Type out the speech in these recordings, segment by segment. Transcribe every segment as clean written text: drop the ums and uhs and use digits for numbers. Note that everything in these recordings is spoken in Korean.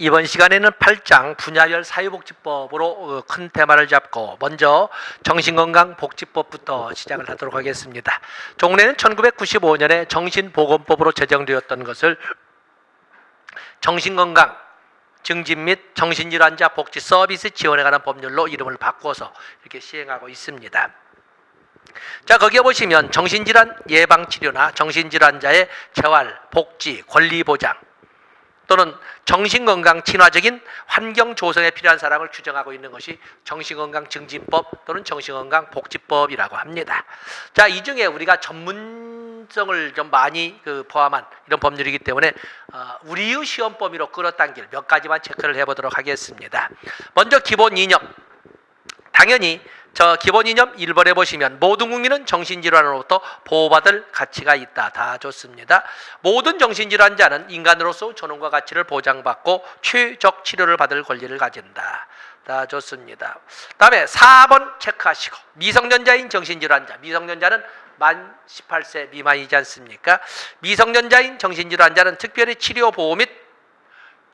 이번 시간에는 8장 분야별 사회복지법으로 큰 테마를 잡고 먼저 정신건강복지법부터 시작을 하도록 하겠습니다. 종래는 1995년에 정신보건법으로 제정되었던 것을 정신건강 증진 및 정신질환자 복지 서비스 지원에 관한 법률로 이름을 바꿔서 이렇게 시행하고 있습니다. 자, 거기에 보시면 정신질환 예방치료나 정신질환자의 재활, 복지, 권리보장 또는 정신건강 친화적인 환경 조성에 필요한 사람을 규정하고 있는 것이 정신건강증진법 또는 정신건강복지법이라고 합니다. 자, 이 중에 우리가 전문성을 좀 많이 포함한 이런 법률이기 때문에 우리의 시험 범위로 끌어당길 몇 가지만 체크를 해보도록 하겠습니다. 먼저 기본 이념. 당연히 기본 이념 1번에 보시면 모든 국민은 정신질환으로부터 보호받을 가치가 있다. 다 좋습니다. 모든 정신질환자는 인간으로서 존엄과 가치를 보장받고 최적 치료를 받을 권리를 가진다. 다 좋습니다. 다음에 4번 체크하시고 미성년자인 정신질환자. 미성년자는 만 18세 미만이지 않습니까? 미성년자인 정신질환자는 특별히 치료 보호 및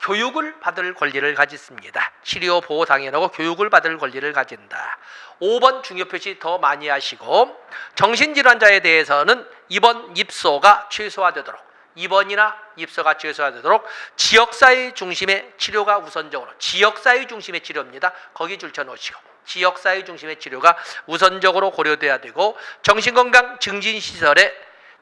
교육을 받을 권리를 가졌습니다. 치료 보호 당연하고 교육을 받을 권리를 가진다. 5번 중요 표시 더 많이 하시고 정신질환자에 대해서는 입원 입소가 최소화되도록 입원이나 입소가 최소화되도록 지역사회 중심의 치료가 우선적으로 지역사회 중심의 치료입니다. 거기 줄쳐 놓으시고 지역사회 중심의 치료가 우선적으로 고려돼야 되고 정신건강 증진시설에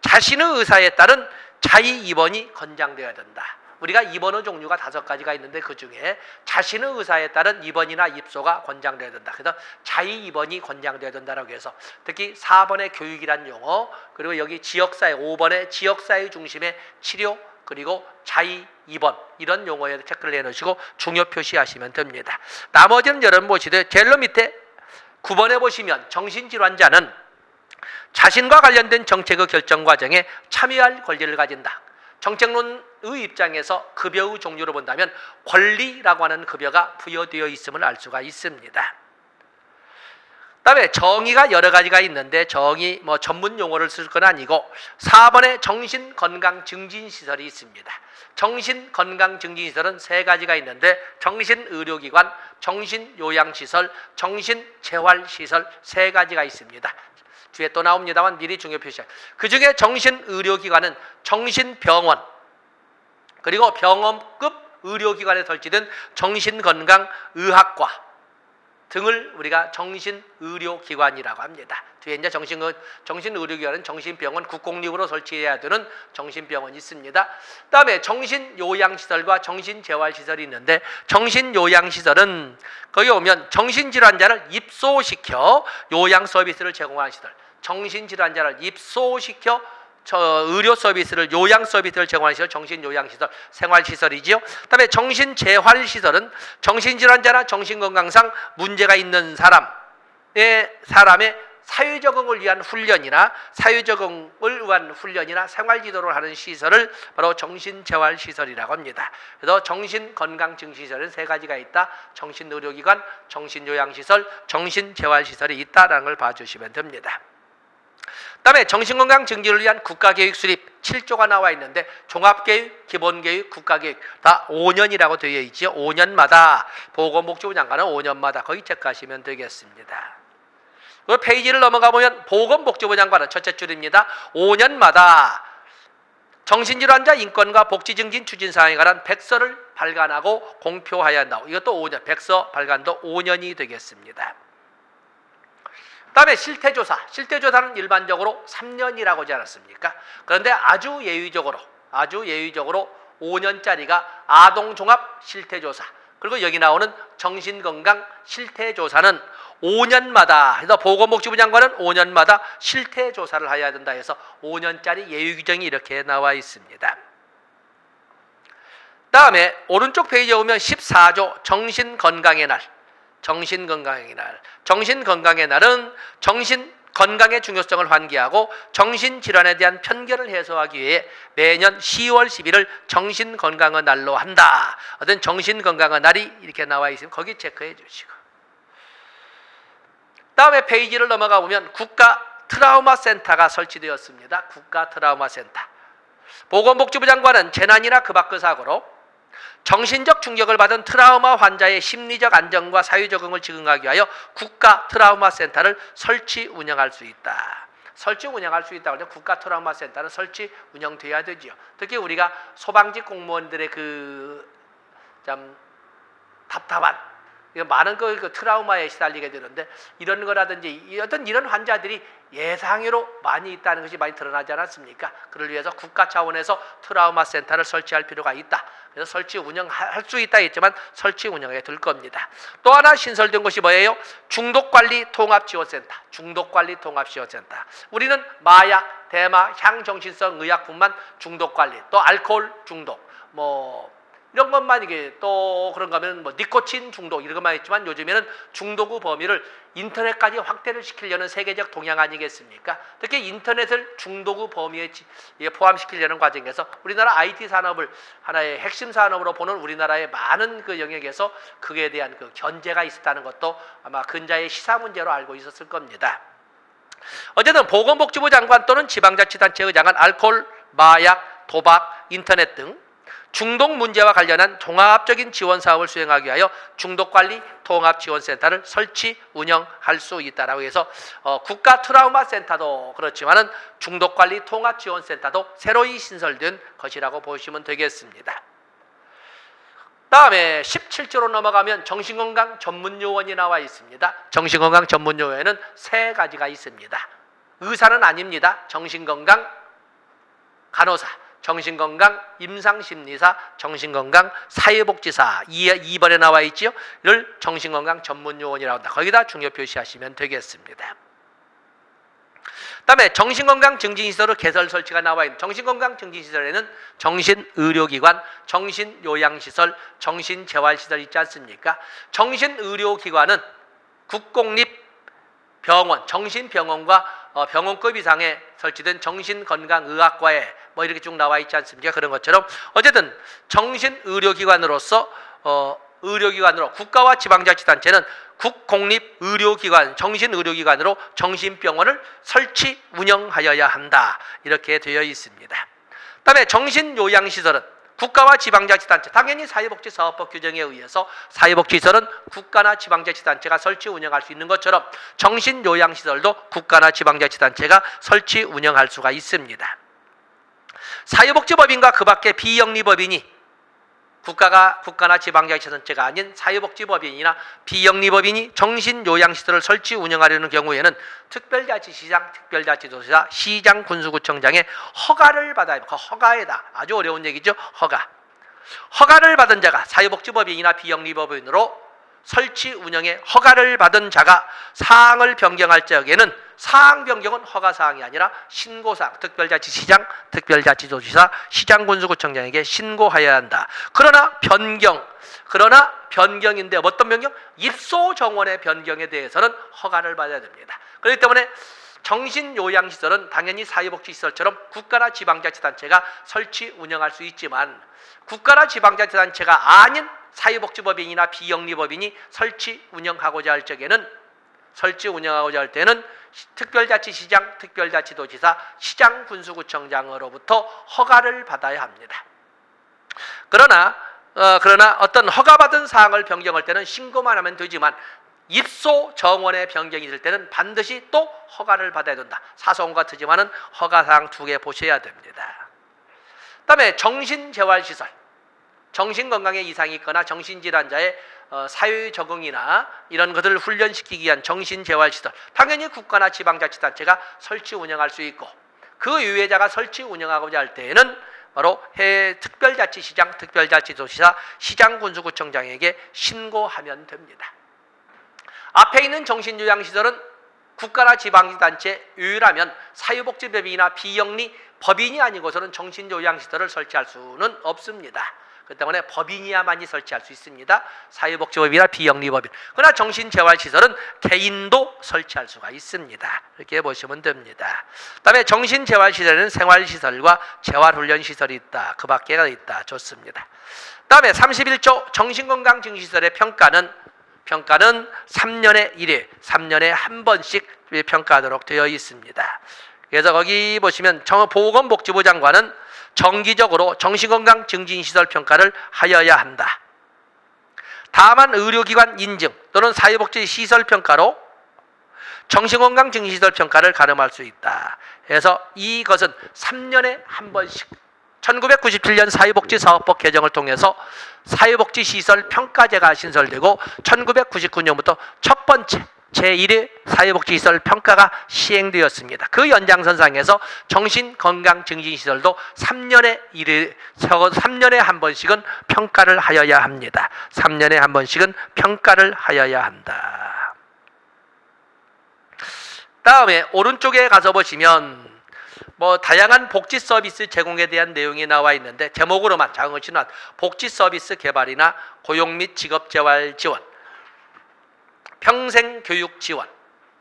자신의 의사에 따른 자의 입원이 권장되어야 된다. 우리가 입원의 종류가 5가지가 있는데 그 중에 자신의 의사에 따른 입원이나 입소가 권장되어야 된다. 그래서 자의 입원이 권장되어야 된다라고 해서 특히 4번의 교육이란 용어 그리고 여기 지역사회 5번의 지역사회 중심의 치료 그리고 자의 입원 이런 용어에 체크를 해놓으시고 중요 표시하시면 됩니다. 나머지는 여러분 보시되 제일 밑에 9번에 보시면 정신질환자는 자신과 관련된 정책의 결정 과정에 참여할 권리를 가진다. 정책론의 입장에서 급여의 종류로 본다면 권리라고 하는 급여가 부여되어 있음을 알 수가 있습니다. 그다음에 정의가 여러 가지가 있는데 정의 전문 용어를 쓸 건 아니고 4번에 정신건강증진시설이 있습니다. 정신건강증진시설은 3가지가 있는데 정신의료기관, 정신요양시설, 정신재활시설 3가지가 있습니다. 뒤에 또 나옵니다만 미리 중요 표시할. 그 중에 정신의료기관은 정신병원 그리고 병원급 의료기관에 설치된 정신건강의학과 등을 우리가 정신의료기관이라고 합니다. 뒤에 이제 정신의료기관은 정신병원 국공립으로 설치해야 되는 정신병원이 있습니다. 그다음에 정신요양시설과 정신재활시설이 있는데 정신요양시설은 거기 오면 정신질환자를 입소시켜 요양 서비스를 제공하는 시설 정신질환자를 입소시켜 의료 서비스를 요양 서비스를 제공하는 시설 정신요양시설 생활시설이지요. 그다음에 정신재활시설은 정신질환자나 정신건강상 문제가 있는 사람의 사회적응을 위한 훈련이나 사회적응을 위한 훈련이나 생활지도를 하는 시설을 바로 정신재활시설이라고 합니다. 그래서 정신건강증시설은 3가지가 있다. 정신의료기관, 정신요양시설, 정신재활시설이 있다라는 걸 봐주시면 됩니다. 그다음에 정신건강 증진을 위한 국가계획 수립 7조가 나와 있는데 종합계획, 기본계획, 국가계획 다 5년이라고 되어 있죠. 5년마다 보건복지부 장관은 5년마다 거기 체크하시면 되겠습니다. 그 페이지를 넘어가 보면 보건복지부 장관은 첫째 줄입니다. 5년마다 정신질환자 인권과 복지 증진 추진 사항에 관한 백서를 발간하고 공표하여야 한다고. 이것도 5년, 백서 발간도 5년이 되겠습니다. 그다음에 실태조사. 실태조사는 일반적으로 3년이라고 하지 않았습니까? 그런데 아주 예외적으로 5년짜리가 아동종합 실태조사 그리고 여기 나오는 정신건강 실태조사는 5년마다 해서 보건복지부 장관은 5년마다 실태조사를 해야 된다 해서 5년짜리 예외 규정이 이렇게 나와 있습니다. 다음에 오른쪽 페이지에 오면 14조 정신건강의 날 정신건강의 날. 정신건강의 날은 정신건강의 중요성을 환기하고 정신질환에 대한 편견을 해소하기 위해 매년 10월 11일 정신건강의 날로 한다. 어떤 정신건강의 날이 이렇게 나와 있으면 거기 체크해 주시고. 다음에 페이지를 넘어가 보면 국가 트라우마 센터가 설치되었습니다. 국가 트라우마 센터. 보건복지부 장관은 재난이나 그 밖의 사고로 정신적 충격을 받은 트라우마 환자의 심리적 안정과 사회 적응을 지원하기 위하여 국가 트라우마 센터를 설치 운영할 수 있다. 설치 운영할 수 있다고 하면 국가 트라우마 센터는 설치 운영돼야 되지요. 특히 우리가 소방직 공무원들의 참 답답한 많은 그 트라우마에 시달리게 되는데, 이런 거라든지 어떤 이런 환자들이 예상외로 많이 있다는 것이 많이 드러나지 않았습니까? 그를 위해서 국가 차원에서 트라우마 센터를 설치할 필요가 있다. 그래서 설치 운영할 수 있다 했지만 설치 운영에 들 겁니다. 또 하나 신설된 것이 뭐예요? 중독관리 통합지원센터. 중독관리 통합지원센터. 우리는 마약, 대마, 향정신성 의약품만 중독관리, 또 알코올 중독, 이런 것만, 이게 또 그런가 하면 니코틴 중독 이런 것만 있지만, 요즘에는 중독의 범위를 인터넷까지 확대를 시키려는 세계적 동향 아니겠습니까? 특히 인터넷을 중독의 범위에 포함시키려는 과정에서 우리나라 IT 산업을 하나의 핵심 산업으로 보는 우리나라의 많은 그 영역에서 그에 대한 그 견제가 있었다는 것도 아마 근자의 시사 문제로 알고 있었을 겁니다. 어쨌든 보건복지부 장관 또는 지방자치단체 의장은 알코올, 마약, 도박, 인터넷 등 중독 문제와 관련한 종합적인 지원 사업을 수행하기 위하여 중독관리 통합지원센터를 설치 운영할 수 있다라고 해서 국가 트라우마 센터도 그렇지만은 중독관리 통합지원센터도 새로이 신설된 것이라고 보시면 되겠습니다. 다음에 17조로 넘어가면 정신건강 전문요원이 나와 있습니다. 정신건강 전문요원에는 세 가지가 있습니다. 의사는 아닙니다. 정신건강 간호사, 정신건강 임상심리사, 정신건강 사회복지사 2번에 나와 있지요. 를 정신건강 전문요원이라고 한다. 거기다 중요 표시하시면 되겠습니다. 그다음에 정신건강 증진시설의 개설 설치가 나와 있는 정신건강 증진시설에는 정신의료기관, 정신요양시설, 정신재활시설 있지 않습니까? 정신의료기관은 국공립병원, 정신병원과 병원급 이상에 설치된 정신건강의학과에 이렇게 쭉 나와 있지 않습니까? 그런 것처럼 어쨌든 정신의료기관으로 국가와 지방자치단체는 국공립의료기관, 정신의료기관으로 정신병원을 설치 운영하여야 한다. 이렇게 되어 있습니다. 그다음에 정신요양시설은 국가와 지방자치단체, 당연히 사회복지사업법 규정에 의해서 사회복지시설은 국가나 지방자치단체가 설치 운영할 수 있는 것처럼 정신요양시설도 국가나 지방자치단체가 설치 운영할 수가 있습니다. 사회복지법인과 그 밖에 비영리법인이 국가나 지방자치단체가 아닌 사회복지법인이나 비영리법인이 정신요양시설을 설치 운영하려는 경우에는 특별자치시장, 특별자치도시사, 시장, 군수구청장의 허가를 받아야 합니다. 허가에다 아주 어려운 얘기죠. 허가를 받은 자가 사회복지법인이나 비영리법인으로 설치 운영에 허가를 받은 자가 사항을 변경할 적에는 사항 변경은 허가사항이 아니라 신고사항, 특별자치시장, 특별자치도지사, 시장군수구청장에게 신고하여야 한다. 그러나 변경인데 어떤 변경? 입소정원의 변경에 대해서는 허가를 받아야 됩니다. 그렇기 때문에 정신요양시설은 당연히 사회복지시설처럼 국가나 지방자치단체가 설치 운영할 수 있지만 국가나 지방자치단체가 아닌 사회복지법인이나 비영리법인이 설치 운영하고자 할 때는 특별자치시장, 특별자치도지사, 시장군수구청장으로부터 허가를 받아야 합니다. 그러나 어떤 허가받은 사항을 변경할 때는 신고만 하면 되지만 입소 정원의 변경이 있을 때는 반드시 또 허가를 받아야 된다. 사소한 것 같지만은 허가사항 2개 보셔야 됩니다. 그다음에 정신재활시설, 정신건강에 이상이 있거나 정신질환자의 사회 적응이나 이런 것들을 훈련시키기 위한 정신재활시설, 당연히 국가나 지방자치단체가 설치 운영할 수 있고 그 이외자가 설치 운영하고자 할 때에는 바로 특별자치시장, 특별자치도시사, 시장군수구청장에게 신고하면 됩니다. 앞에 있는 정신요양시설은 국가나 지방자치단체 유일하면 사회복지법인이나 비영리 법인이 아니고서는 정신요양시설을 설치할 수는 없습니다. 그 때문에 법인이야만이 설치할 수 있습니다. 사회복지법이나 비영리법인. 그러나 정신재활시설은 개인도 설치할 수가 있습니다. 이렇게 보시면 됩니다. 그다음에 정신재활시설에는 생활시설과 재활훈련시설이 있다. 그 밖에가 있다. 좋습니다. 그다음에 31조 정신건강증시설의 평가는 3년에 1회, 3년에 한 번씩 평가하도록 되어 있습니다. 그래서 거기 보시면 보건복지부 장관은 정기적으로 정신건강 증진시설 평가를 하여야 한다. 다만 의료기관 인증 또는 사회복지시설 평가로 정신건강 증진시설 평가를 가름할 수 있다. 그래서 이것은 3년에 한 번씩 1997년 사회복지사업법 개정을 통해서 사회복지시설 평가제가 신설되고 1999년부터 첫 번째 제1회 사회복지시설 평가가 시행되었습니다. 그 연장선상에서 정신건강증진시설도 3년에 한 번씩은 평가를 하여야 합니다. 3년에 한 번씩은 평가를 하여야 한다. 다음에 오른쪽에 가서 보시면 다양한 복지 서비스 제공에 대한 내용이 나와 있는데 제목으로만 작은 것이나 복지 서비스 개발이나 고용 및 직업 재활 지원, 평생 교육 지원,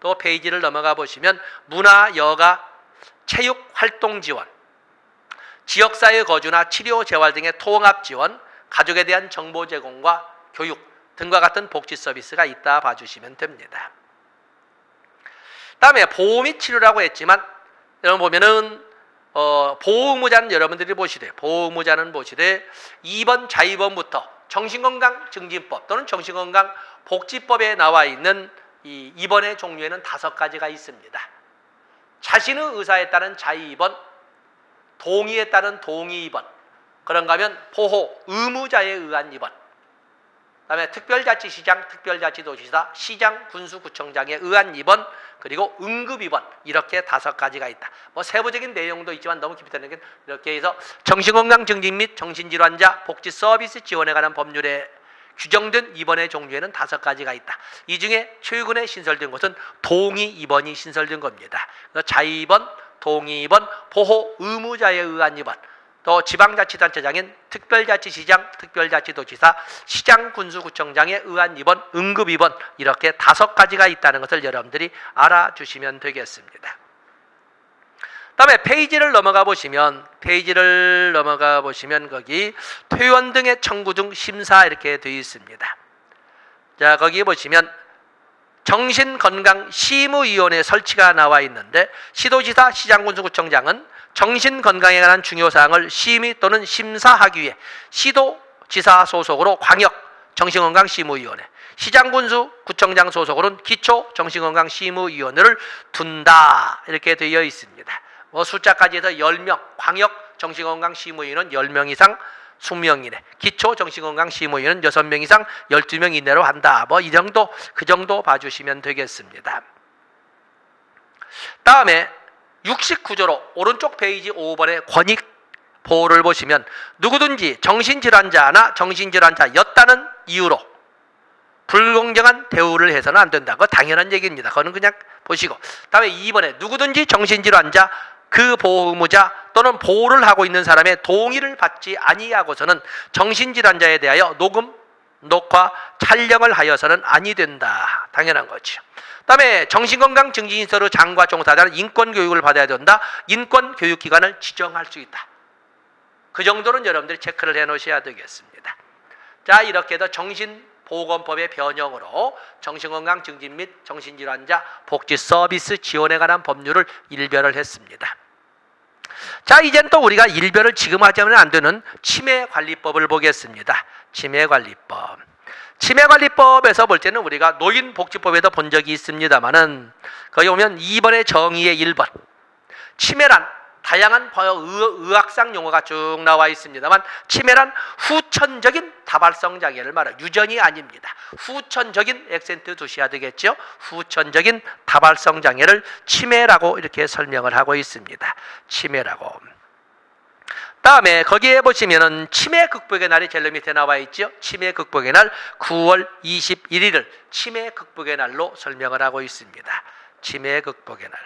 또 페이지를 넘어가 보시면 문화, 여가, 체육 활동 지원, 지역사회 거주나 치료 재활 등의 통합 지원, 가족에 대한 정보 제공과 교육 등과 같은 복지 서비스가 있다 봐주시면 됩니다. 다음에 보호 및 치료라고 했지만 여러분 보면은 보호의무자는 여러분들이 보시되 보호의무자는 보시되 2번 자위번부터 정신건강증진법 또는 정신건강복지법에 나와 있는 이 입원의 종류에는 5가지가 있습니다. 자신의 의사에 따른 자위입원, 동의에 따른 동의입원, 그런가 하면 보호 의무자에 의한 입원, 그다음에 특별자치시장, 특별자치도지사, 시장, 군수구청장에 의한 입원, 그리고 응급입원, 이렇게 5가지가 있다. 세부적인 내용도 있지만 너무 깊이 들어가는 게 이렇게 해서 정신건강증진 및 정신질환자 복지 서비스 지원에 관한 법률에 규정된 입원의 종류에는 5가지가 있다. 이 중에 최근에 신설된 것은 동의입원이 신설된 겁니다. 그래서 자위입원, 동의입원, 보호 의무자에 의한 입원, 또 지방자치단체장인 특별자치시장, 특별자치도지사, 시장, 군수구청장에 의한 입원, 응급입원, 이렇게 5가지가 있다는 것을 여러분들이 알아주시면 되겠습니다. 다음에 페이지를 넘어가 보시면 거기 퇴원 등의 청구 중 심사 이렇게 되어 있습니다. 자, 거기 보시면 정신건강심의위원회 설치가 나와 있는데 시도지사, 시장군수구청장은 정신건강에 관한 중요사항을 심의 또는 심사하기 위해 시도지사 소속으로 광역 정신건강심의위원회, 시장군수 구청장 소속으로는 기초정신건강심의위원회를 둔다 이렇게 되어 있습니다. 숫자까지 해서 10명, 광역 정신건강심의위원은 10명 이상 20명 이내, 기초정신건강심의위원은 6명 이상 12명 이내로 한다. 그 정도 봐주시면 되겠습니다. 다음에 69조로 오른쪽 페이지 5번의 권익 보호를 보시면 누구든지 정신질환자나 정신질환자였다는 이유로 불공정한 대우를 해서는 안 된다. 그거 당연한 얘기입니다. 그거는 그냥 보시고, 다음에 2번에 누구든지 정신질환자, 그 보호의무자 또는 보호를 하고 있는 사람의 동의를 받지 아니하고서는 정신질환자에 대하여 녹음, 녹화, 촬영을 하여서는 아니 된다. 당연한 거죠. 다음에 정신건강증진시설의 장과 종사자는 인권교육을 받아야 된다. 인권교육기관을 지정할 수 있다. 그 정도는 여러분들이 체크를 해 놓으셔야 되겠습니다. 자, 이렇게 해서 정신보건법의 변형으로 정신건강증진 및 정신질환자 복지 서비스 지원에 관한 법률을 일별을 했습니다. 자, 이제는 또 우리가 일별을 지금 하자면 안 되는 치매관리법을 보겠습니다. 치매관리법. 치매관리법에서 볼 때는 우리가 노인복지법에도 본 적이 있습니다만은 거기 보면 2번의 정의의 1번, 치매란 다양한 의학상 용어가 쭉 나와 있습니다만 치매란 후천적인 다발성 장애를 말해요. 유전이 아닙니다. 후천적인 액센트 두셔야 되겠죠. 후천적인 다발성 장애를 치매라고 이렇게 설명을 하고 있습니다. 치매라고. 다음에 거기에 보시면은 치매 극복의 날이 제일 밑에 나와 있죠. 치매 극복의 날 9월 21일을 치매 극복의 날로 설명을 하고 있습니다. 치매 극복의 날.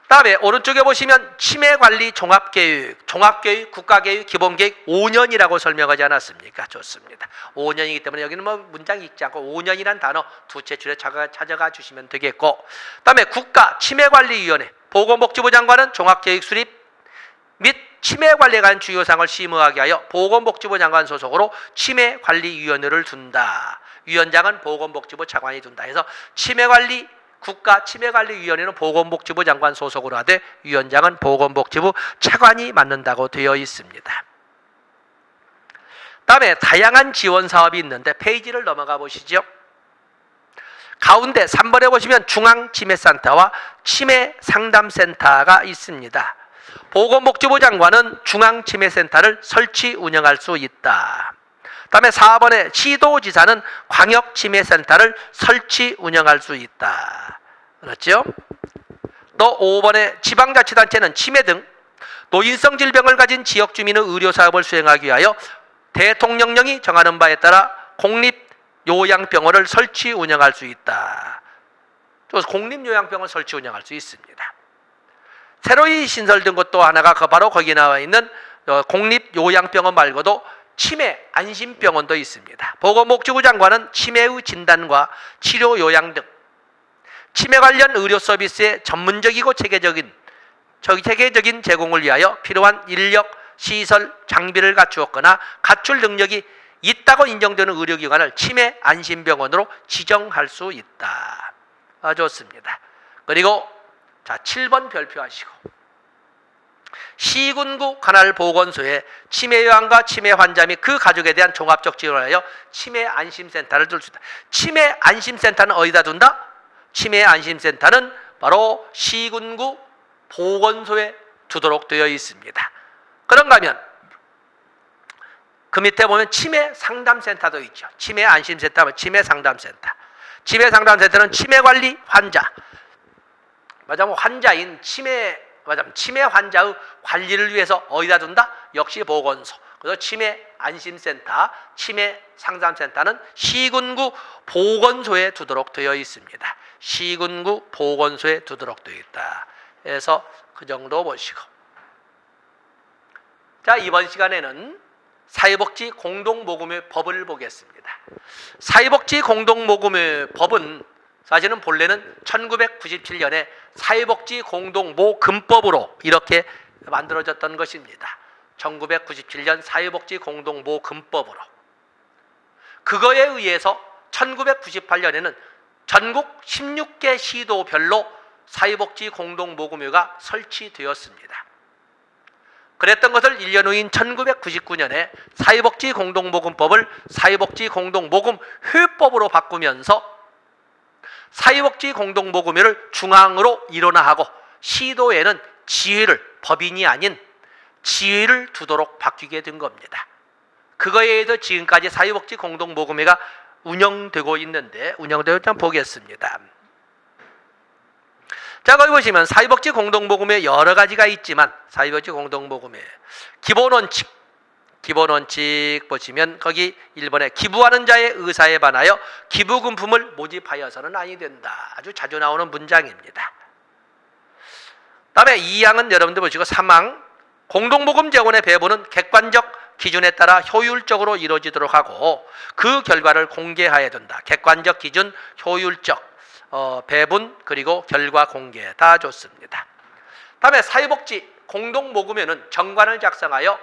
다음에 오른쪽에 보시면 치매관리 종합계획, 종합계획, 국가계획, 기본계획 5년이라고 설명하지 않았습니까? 좋습니다. 5년이기 때문에 여기는 문장 읽지 않고 5년이라는 단어 두 채줄에 찾아가 주시면 되겠고, 다음에 국가치매관리위원회, 보건복지부 장관은 종합계획 수립 및 치매관리에 관한 주요사항을 심의하게 하여 보건복지부 장관 소속으로 치매관리위원회를 둔다. 위원장은 보건복지부 차관이 둔다 해서 치매관리 국가치매관리위원회는 보건복지부 장관 소속으로 하되 위원장은 보건복지부 차관이 맡는다고 되어 있습니다. 다음에 다양한 지원 사업이 있는데 페이지를 넘어가 보시죠. 가운데 3번에 보시면 중앙치매센터와 치매상담센터가 있습니다. 보건복지부 장관은 중앙치매센터를 설치 운영할 수 있다. 다음에 4번에 시도지사는 광역치매센터를 설치 운영할 수 있다. 그렇죠? 또 5번에 지방자치단체는 치매 등 노인성 질병을 가진 지역 주민의 의료사업을 수행하기 위하여 대통령령이 정하는 바에 따라 공립요양병원을 설치 운영할 수 있다. 공립요양병원 설치 운영할 수 있습니다. 새로이 신설된 것도 하나가 바로 거기 나와 있는 공립요양병원 말고도 치매 안심병원도 있습니다. 보건복지부 장관은 치매의 진단과 치료 요양 등 치매 관련 의료 서비스의 전문적이고 체계적인 제공을 위하여 필요한 인력, 시설, 장비를 갖추었거나 갖출 능력이 있다고 인정되는 의료기관을 치매 안심병원으로 지정할 수 있다. 좋습니다. 그리고 자 7번 별표하시고 시군구 관할 보건소에 치매 요양과 치매 환자 및 그 가족에 대한 종합적 지원하여 치매 안심센터를 둘 수 있다. 치매 안심센터는 어디다 둔다? 치매 안심센터는 바로 시군구 보건소에 두도록 되어 있습니다. 그런가 하면 그 밑에 보면 치매 상담센터도 있죠. 치매 안심센터, 치매 상담센터. 치매 상담센터는 치매 관리 환자, 환자인 치매 환자의 관리를 위해서 어디다 둔다? 역시 보건소. 그래서 치매 안심센터, 치매 상담센터는 시군구 보건소에 두도록 되어 있습니다. 시군구 보건소에 두도록 되어 있다. 그래서 그 정도 보시고. 자, 이번 시간에는 사회복지 공동모금의 법을 보겠습니다. 사회복지 공동모금의 법은 사실은 본래는 1997년에 사회복지 공동모금법으로 이렇게 만들어졌던 것입니다. 1997년 사회복지 공동모금법으로. 그거에 의해서 1998년에는 전국 16개 시도별로 사회복지 공동모금회가 설치되었습니다. 그랬던 것을 1년 후인 1999년에 사회복지 공동모금법을 사회복지 공동모금회법으로 바꾸면서 사회복지 공동모금회를 중앙으로 일원화하고 시도에는 지회를, 법인이 아닌 지회를 두도록 바뀌게 된 겁니다. 그거에 의해서 지금까지 사회복지 공동모금회가 운영되고 있는데, 운영되고 일단 보겠습니다. 자, 거기 보시면 사회복지 공동모금회 여러 가지가 있지만 사회복지 공동모금회 기본원칙 보시면 거기 1번에 기부하는 자의 의사에 반하여 기부금품을 모집하여서는 아니 된다. 아주 자주 나오는 문장입니다. 다음에 2항은 여러분들 보시고 3항 공동모금 재원의 배분은 객관적 기준에 따라 효율적으로 이루어지도록 하고 그 결과를 공개해야 된다. 객관적 기준, 효율적 배분 그리고 결과 공개 다 좋습니다. 다음에 사회복지 공동모금회는 정관을 작성하여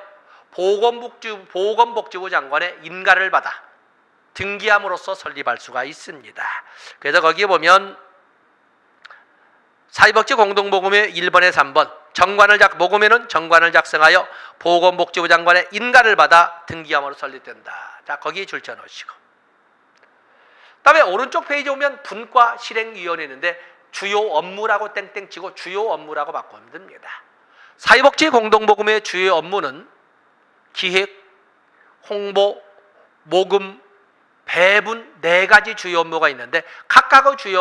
보건복지부 장관의 인가를 받아 등기함으로써 설립할 수가 있습니다. 그래서 거기에 보면 사회복지 공동모금회 1번에 3번 모금회는 정관을 작성하여 보건복지부 장관의 인가를 받아 등기함으로 설립된다. 자, 거기 줄쳐 놓으시고. 다음에 오른쪽 페이지 오면 분과 실행위원회 있는데 주요 업무라고 땡땡 치고 주요 업무라고 바꾸면 됩니다. 사회복지 공동모금회의 주요 업무는 기획, 홍보, 모금, 배분 4가지 주요 업무가 있는데 각각의 주요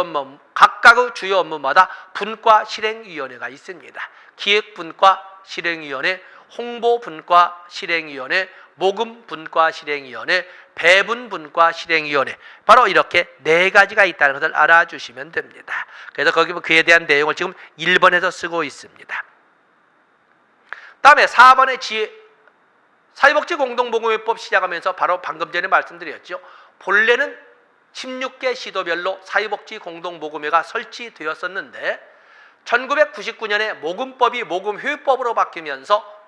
업무마다 분과 실행위원회가 있습니다. 기획분과 실행위원회, 홍보분과 실행위원회, 모금분과 실행위원회, 배분분과 실행위원회 바로 이렇게 4가지가 있다는 것을 알아주시면 됩니다. 그래서 거기 그에 대한 내용을 지금 1번에서 쓰고 있습니다. 다음에 4번의 사회복지 공동모금회법 시작하면서 바로 방금 전에 말씀드렸죠. 본래는 16개 시도별로 사회복지 공동모금회가 설치되었었는데 1999년에 모금법이 모금회법으로 바뀌면서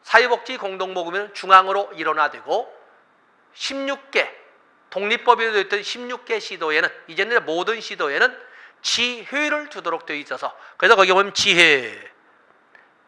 사회복지 공동모금회는 중앙으로 일원화되고 16개 독립법이 되어 있던 16개 시도에는 이제는 모든 시도에는 지회를 두도록 되어 있어서 그래서 거기 보면 지회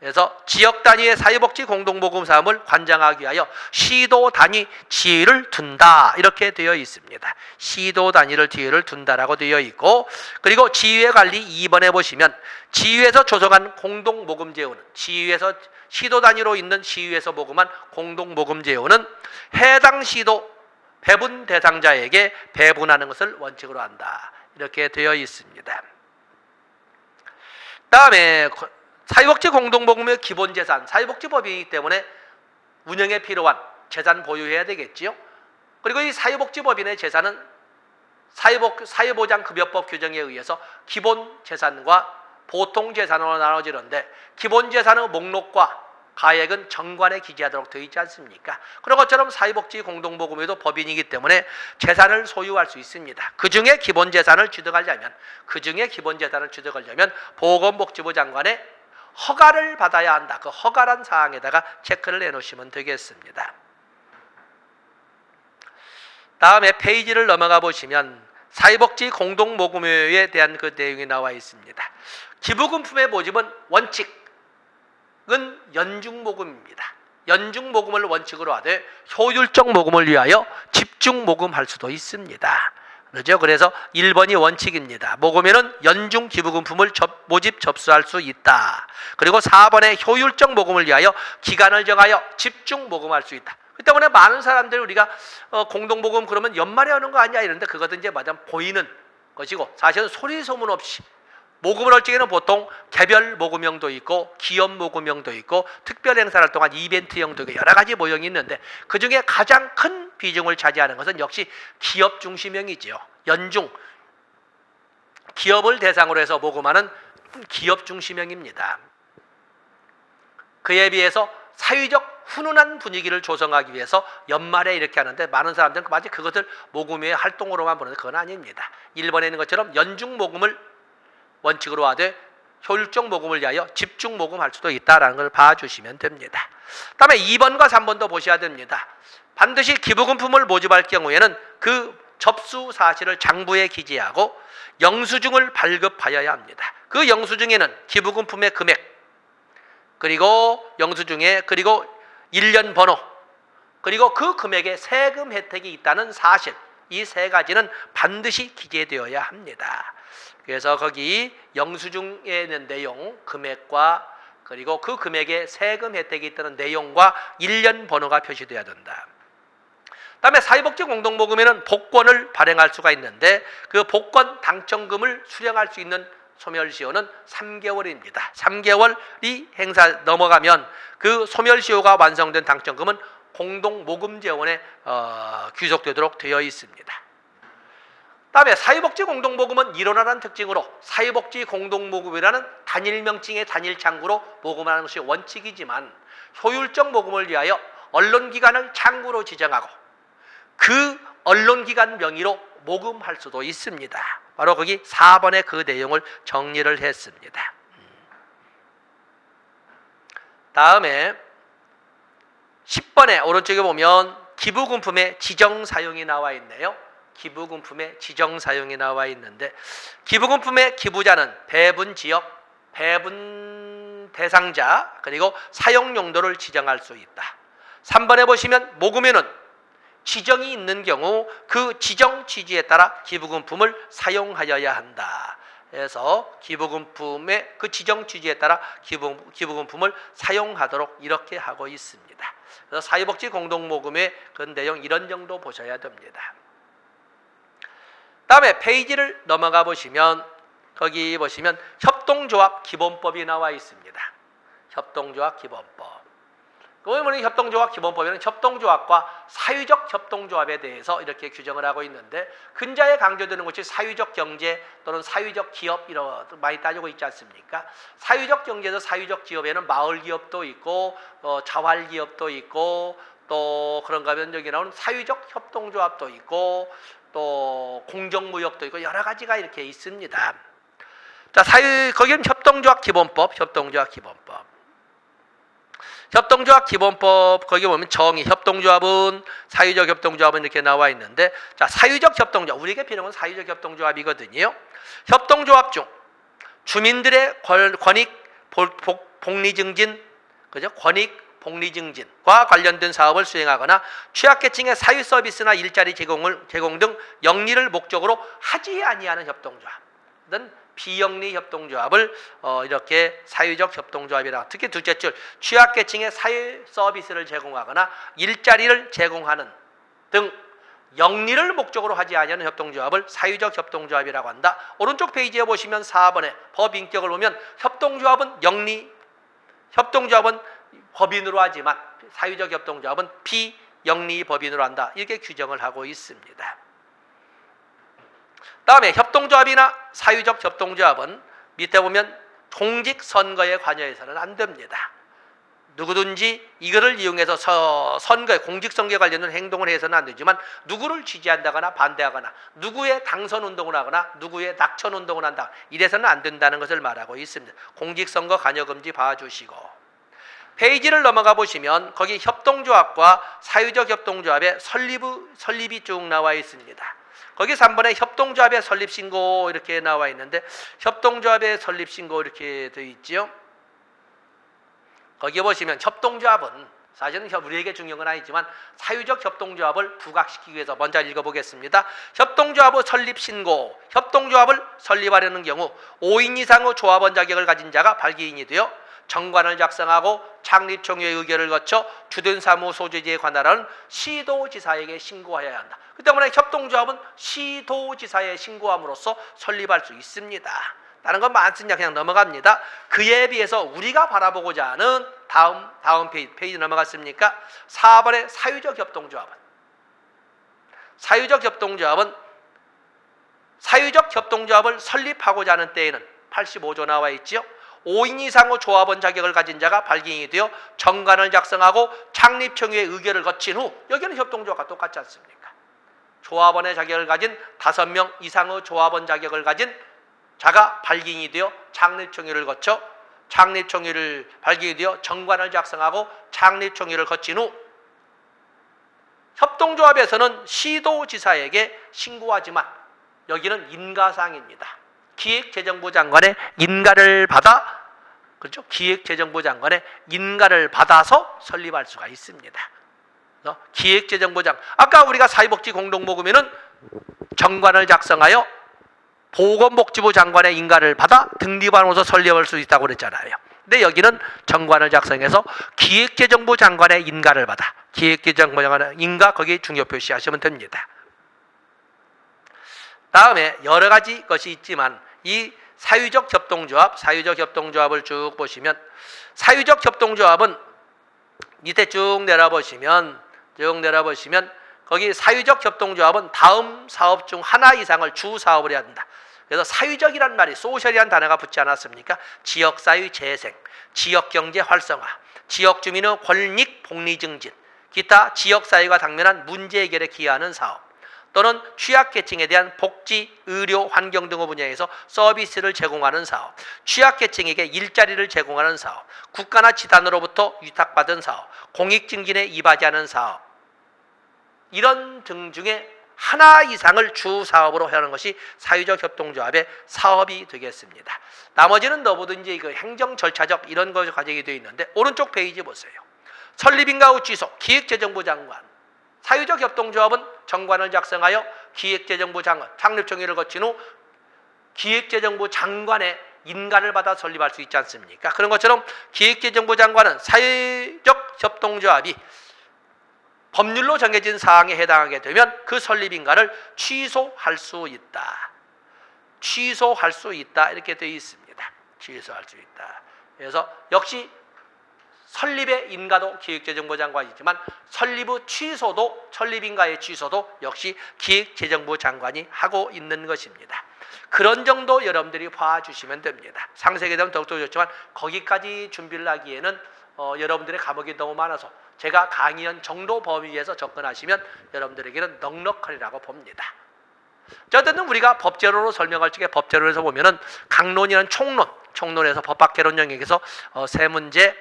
그래서 지역 단위의 사회복지 공동모금 사업을 관장하기 위하여 시도 단위 지회를 둔다 이렇게 되어 있습니다. 시도 단위를 지회를 둔다라고 되어 있고 그리고 지회 관리 2번에 보시면 지회에서 조성한 공동모금제도는 지회에서 시도 단위로 있는 시위에서 모금한 공동모금제도는 해당 시도 배분 대상자에게 배분하는 것을 원칙으로 한다 이렇게 되어 있습니다. 다음에 사회복지 공동모금의 기본재산, 사회복지법이기 때문에 운영에 필요한 재산 보유해야 되겠지요. 그리고 이 사회복지법인의 재산은 사회보장급여법 규정에 의해서 기본재산과 보통재산으로 나눠지는데 기본재산의 목록과 가액은 정관에 기재하도록 되어 있지 않습니까? 그런 것처럼 사회복지 공동모금에도 법인이기 때문에 재산을 소유할 수 있습니다. 그 중에 기본재산을 취득하려면 보건복지부 장관의 허가를 받아야 한다. 그 허가란 사항에다가 체크를 해놓으시면 되겠습니다. 다음에 페이지를 넘어가 보시면 사회복지 공동모금회에 대한 그 내용이 나와 있습니다. 기부금품의 모집은 원칙은 연중모금입니다. 연중모금을 원칙으로 하되 효율적 모금을 위하여 집중모금할 수도 있습니다. 그렇죠? 그래서 1번이 원칙입니다. 모금에는 연중 기부금품을 모집 접수할 수 있다. 그리고 4번에 효율적 모금을 위하여 기간을 정하여 집중 모금할 수 있다. 그 때문에 많은 사람들이 우리가 공동모금 그러면 연말에 하는 거 아니야 이런데 그것은 이제 마냥 보이는 것이고 사실은 소리 소문 없이 모금을 할 적에는 보통 개별 모금형도 있고 기업 모금형도 있고 특별 행사를 통한 이벤트형도 있고 여러 가지 모형이 있는데 그중에 가장 큰 비중을 차지하는 것은 역시 기업 중심형이지요. 연중 기업을 대상으로 해서 모금하는 기업 중심형입니다. 그에 비해서 사회적 훈훈한 분위기를 조성하기 위해서 연말에 이렇게 하는데 많은 사람들은 마치 그것을 모금의 활동으로만 보는데 그건 아닙니다. 1번에 있는 것처럼 연중 모금을 원칙으로 하되 효율적 모금을 위하여 집중 모금할 수도 있다는 걸 봐주시면 됩니다. 다음에 2번과 3번도 보셔야 됩니다. 반드시 기부금품을 모집할 경우에는 그 접수 사실을 장부에 기재하고 영수증을 발급하여야 합니다. 그 영수증에는 기부금품의 금액 그리고 영수증에 그리고 1년 번호 그리고 그 금액에 세금 혜택이 있다는 사실 이 세 가지는 반드시 기재되어야 합니다. 그래서 거기 영수증에 있는 내용, 금액과 그리고 그 금액에 세금 혜택이 있다는 내용과 1년 번호가 표시되어야 된다. 다음에 사회복지 공동모금에는 복권을 발행할 수가 있는데 그 복권 당첨금을 수령할 수 있는 소멸시효는 3개월입니다. 3개월이 행사 넘어가면 그 소멸시효가 완성된 당첨금은 공동모금재원에 귀속되도록 되어 있습니다. 다음에 사회복지 공동모금은 일원화라는 특징으로 사회복지 공동모금이라는 단일명칭의 단일창구로 모금하는 것이 원칙이지만 효율적 모금을 위하여 언론기관을 창구로 지정하고 그 언론기관 명의로 모금할 수도 있습니다. 바로 거기 4번의 그 내용을 정리를 했습니다. 다음에 10번에 오른쪽에 보면 기부금품의 지정사용이 나와 있네요. 기부금품의 지정사용이 나와 있는데 기부금품의 기부자는 배분지역, 배분 대상자 그리고 사용용도를 지정할 수 있다. 3번에 보시면 모금에는 지정이 있는 경우 그 지정 취지에 따라 기부금품을 사용하여야 한다. 그래서 기부금품의 그 지정 취지에 따라 기부금품을 사용하도록 이렇게 하고 있습니다. 그래서 사회복지 공동모금의 그 내용 이런 정도 보셔야 됩니다. 다음에 페이지를 넘어가 보시면 거기 보시면 협동조합 기본법이 나와 있습니다. 협동조합 기본법. 그러면 협동조합 기본법에는 협동조합과 사회적 협동조합에 대해서 이렇게 규정을 하고 있는데 근자에 강조되는 것이 사회적 경제 또는 사회적 기업 이런 많이 따지고 있지 않습니까? 사회적 경제에서 사회적 기업에는 마을 기업도 있고 자활 기업도 있고 또 그런가 하면 여기 나오는 사회적 협동조합도 있고 또 공정무역도 있고 여러 가지가 이렇게 있습니다. 자, 거기는 협동조합 기본법. 협동조합 기본법 거기 보면 정의, 협동조합은 사유적 협동조합은 이렇게 나와 있는데, 자, 사유적 협동조합, 우리에게 필요한 건 사유적 협동조합이거든요. 협동조합 중 주민들의 권익 복리 증진, 그죠? 권익 복리 증진과 관련된 사업을 수행하거나 취약계층의 사유 서비스나 일자리 제공 등 영리를 목적으로 하지 아니하는 협동조합은 비영리 협동조합을 이렇게 사유적 협동조합이라. 특히 둘째 줄 취약계층의 사유 서비스를 제공하거나 일자리를 제공하는 등 영리를 목적으로 하지 아니하는 협동조합을 사유적 협동조합이라고 한다. 오른쪽 페이지에 보시면 4번에 법인격을 보면 협동조합은 법인으로 하지만 사유적 협동조합은 비영리 법인으로 한다. 이렇게 규정을 하고 있습니다. 다음에 협동조합이나 사유적 협동조합은 밑에 보면 공직선거에 관여해서는 안 됩니다. 누구든지 이거를 이용해서 선거에 공직선거에 관련된 행동을 해서는 안 되지만 누구를 지지한다거나 반대하거나 누구의 당선운동을 하거나 누구의 낙천운동을 한다, 이래서는 안 된다는 것을 말하고 있습니다. 공직선거 관여금지 봐주시고, 페이지를 넘어가 보시면 거기 협동조합과 사유적 협동조합의 설립이 쭉 나와 있습니다. 거기 3번에 협동조합의 설립신고 이렇게 나와 있는데, 협동조합의 설립신고 이렇게 되어 있지요. 거기 보시면 협동조합은 사실은 우리에게 중요한 건 아니지만 사유적 협동조합을 부각시키기 위해서 먼저 읽어보겠습니다. 협동조합의 설립신고, 협동조합을 설립하려는 경우 5인 이상의 조합원 자격을 가진 자가 발기인이 되어 정관을 작성하고 창립총회의 의결을 거쳐 주된 사무 소재지에 관할하는 시도지사에게 신고하여야 한다. 그 때문에 협동조합은 시도지사에 신고함으로써 설립할 수 있습니다. 다른 건 많습니다. 그냥 넘어갑니다. 그에 비해서 우리가 바라보고자 하는 다음 페이지 넘어갔습니까? 4번의 사유적 협동조합을 설립하고자 하는 때에는 85조 나와 있지요. 5인 이상의 조합원 자격을 가진 자가 발기인이 되어 정관을 작성하고 창립총회의 의결을 거친 후, 여기는 협동조합과 똑같지 않습니까? 조합원의 자격을 가진 5명 이상의 조합원 자격을 가진 자가 발기인이 되어 창립총회를 거쳐 창립총회를 발기인이 되어 정관을 작성하고 창립총회를 거친 후 협동조합에서는 시도지사에게 신고하지만 여기는 인가사항입니다. 기획재정부 장관의 인가를 받아, 그렇죠? 기획재정부 장관의 인가를 받아서 설립할 수가 있습니다. 기획재정부 장관, 아까 우리가 사회복지공동모금회는 정관을 작성하여 보건복지부 장관의 인가를 받아 등립안으로서 설립할 수 있다고 그랬잖아요. 근데 여기는 정관을 작성해서 기획재정부 장관의 인가를 받아, 기획재정부 장관의 인가, 거기에 중요 표시하시면 됩니다. 다음에 여러 가지 것이 있지만 이 사유적 협동조합을 쭉 보시면, 사유적 협동조합은 밑에 쭉 내려보시면 거기 사유적 협동조합은 다음 사업 중 하나 이상을 주 사업을 해야 된다. 그래서 사유적이란 말이 소셜이라는 단어가 붙지 않았습니까? 지역사회 재생, 지역경제 활성화, 지역주민의 권익 복리 증진, 기타 지역사회가 당면한 문제 해결에 기여하는 사업, 또는 취약계층에 대한 복지, 의료, 환경 등의 분야에서 서비스를 제공하는 사업, 취약계층에게 일자리를 제공하는 사업, 국가나 지단으로부터 위탁받은 사업, 공익증진에 이바지하는 사업, 이런 등 중에 하나 이상을 주 사업으로 하는 것이 사유적 협동조합의 사업이 되겠습니다. 나머지는 너무든지 그 행정 절차적 이런 것이 과정이 되어 있는데, 오른쪽 페이지 보세요. 설립인가 후 취소, 기획재정부 장관. 사유적 협동조합은 정관을 작성하여 기획재정부 장관, 창립총회를 거친 후 기획재정부 장관의 인가를 받아 설립할 수 있지 않습니까? 그런 것처럼 기획재정부 장관은 사유적 협동조합이 법률로 정해진 사항에 해당하게 되면 그 설립인가를 취소할 수 있다. 이렇게 되어 있습니다. 취소할 수 있다. 그래서 역시 설립의 인가도 기획재정부 장관이지만 설립인가의 취소도 역시 기획재정부 장관이 하고 있는 것입니다. 그런 정도 여러분들이 봐주시면 됩니다. 상세하게 되면 더욱더 좋지만 거기까지 준비를 하기에는 여러분들의 과목이 너무 많아서 제가 강의한 정도 범위에서 접근하시면 여러분들에게는 넉넉하리라고 봅니다. 어쨌든 우리가 법제로로 설명할 적에 법제로에서 보면은 강론이라는 총론에서 법학개론 영역에서 세 문제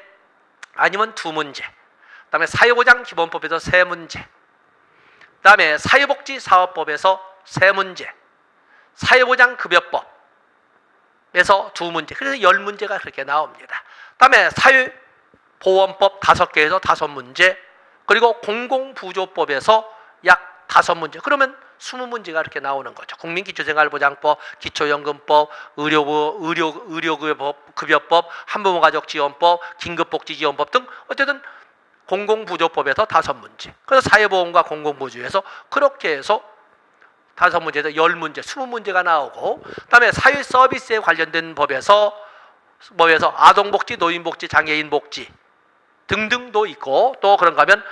아니면 2문제. 그다음에 사회보장 기본법에서 3문제. 그다음에 사회복지사업법에서 3문제. 사회보장급여법에서 2문제. 그래서 10문제가 그렇게 나옵니다. 그다음에 사회보험법 5개에서 5문제. 그리고 공공부조법에서 약 5문제. 그러면 20문제가 이렇게 나오는 거죠. 국민기초생활보장법, 기초연금법, 의료급여법, 한부모가족지원법, 긴급복지지원법 등 어쨌든 공공부조법에서 5문제. 그래서 사회보험과 공공부조에서 그렇게 해서 5문제에서 10문제, 20문제가 나오고, 그다음에 사회서비스에 관련된 법에서 아동복지, 노인복지, 장애인복지 등등도 있고, 또 그런가 하면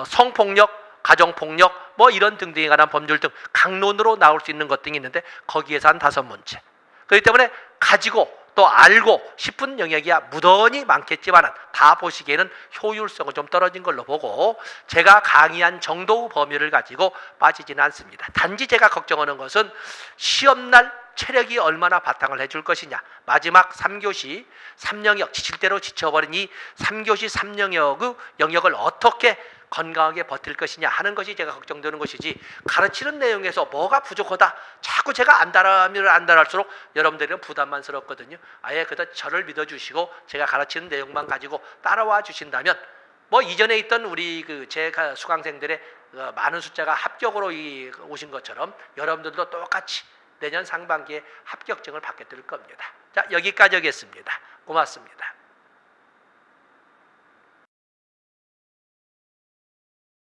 성폭력, 가정폭력 뭐 이런 등등에 관한 법률 등 강론으로 나올 수 있는 것 등이 있는데 거기에서 한 5문제. 그렇기 때문에 가지고 또 알고 싶은 영역이야 무던히 많겠지만 다 보시기에는 효율성은 좀 떨어진 걸로 보고 제가 강의한 정도의 범위를 가지고 빠지지는 않습니다. 단지 제가 걱정하는 것은 시험날 체력이 얼마나 바탕을 해줄 것이냐. 마지막 3교시 3영역 지칠 대로 지쳐버린 이 3교시 3영역의 영역을 어떻게 건강하게 버틸 것이냐 하는 것이 제가 걱정되는 것이지, 가르치는 내용에서 뭐가 부족하다 자꾸 제가 안달할수록 여러분들은 부담만스럽거든요. 아예 그저 저를 믿어주시고 제가 가르치는 내용만 가지고 따라와 주신다면 뭐 이전에 있던 우리 제 수강생들의 많은 숫자가 합격으로 오신 것처럼 여러분들도 똑같이 내년 상반기에 합격증을 받게 될 겁니다. 자, 여기까지 하겠습니다. 고맙습니다.